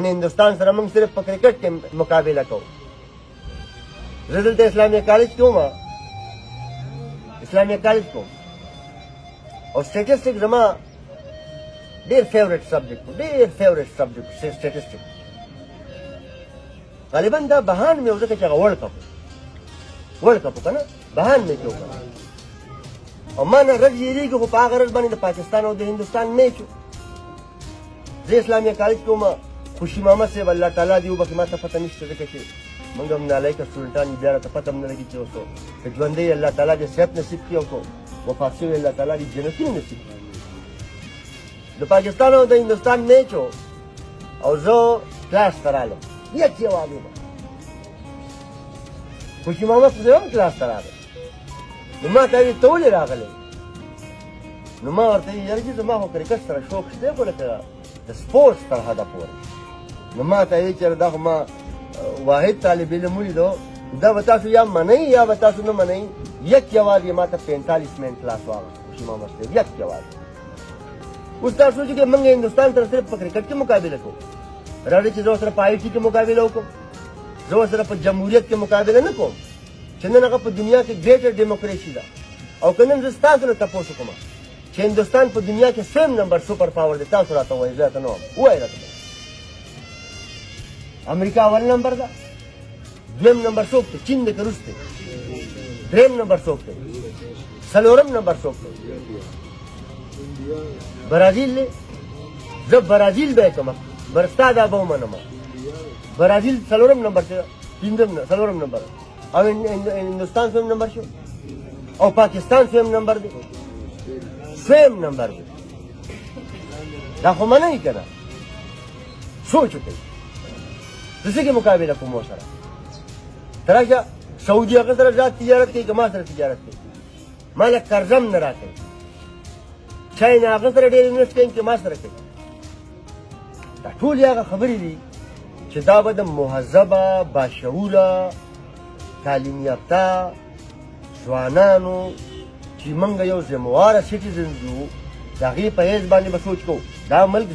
هندوستان سره موږ صرف په کرکټ کې مقابله کوو. زه دلته اسلامي کالج کې وم، اسلامي کالج کوم او سټیټسټیک زما ډېر فیوریټ سبجیکټ و، ډېر فیوریټ سبجیکټ سټیټسټیک. غالبا دا بهان مې و ځکه چې هغه ورلډ کپ و که نه، بهان مې کې وکړه او ما نه رګ یېرېږي، خو په هغه ورځ باندې د پاکستان او د هندوستان میچ و. زه اسلامي کالج کې وم، خوشي محمد صاحب الله تعالی دې وبخښي، ما ته پته نشته ځکه چې موږ هم نالایکه سټوډنټان یو، بیا راته پته هم نه لګي چې اوس که ژوندی الله تعالی دې صحت نصیب کړي او که وفات شوی الله تعالی دې جنتونه نصیب کړي. د پاکستان او د هندوستان میچ و او زه کلاس ته رالم، یک جواب یې خوشي محمد صاحب هم کلاس ته راغی. نو ما ته ویل ته ولې راغلی؟ نو ما ورته ویل یاره جي زما خو کرکټ سره شوق شته، خو لکه د سپورټس تر حده پورې. نو ما ته ویل چې دا خو ما واحد طالب علم ولیدو، دا به تاسو یا منئ یا به تاسو نه منئ. یک جواب یې ما ته 45 منټ کلاس واغست خوشي محمد صاحب، یک جواب. اوس تاسو سوچئ چې موږ هندوستان سره صرف په کرکټ کې مقابله کوو، راځئ چې زه ورسره په آی ټي کې مقابله وکړم، زه ورسره په جمهوریت کې مقابله نه کوم چې نن هغه په دنیا کې ګریټر ډیموکراسي ده. او که نن زه ستاسو نه تپوس وکړم چې هندوستان په دنیا کې 3 نمبر سوپر پاور دی، تاسو راته ووایئ، زه راته نه وایم، ووایئ راته. امریکا اول نمبر ده، دویم نمبر څوک دی؟ چین دی که روس دی؟ دریم نمبر څوک دی؟ څلورم نمبر څوک دی؟ برازیل دی. زه برازیل به یې کوم، ستا دا به ومنم. برازیل څلورم نمبر دی، څلورم نمبر، او هندوستان څویم نمبر شو، او پاکستان څویم نمبر دی؟ څویم نمبر دی. دا خو منئ که نه؟ سوچ وکئ زه څه کې مقابله کوم ورسره. ته راشه سعودي هغه سره زیات تجارت کوي که ما سره تجارت کوي، ما له قرضه هم نه راکوي. چاینا هغه سره ډېر انویسټ کوي که ما سره کوي. دا ټولې هغه خبرې دي چې دا به د مهذبه باشعوره تعلیم یافته ځوانانو چې موږ یو ذمهواره سټیزنز یو د هغې په حیث باندې به سوچ کوو. دا ملک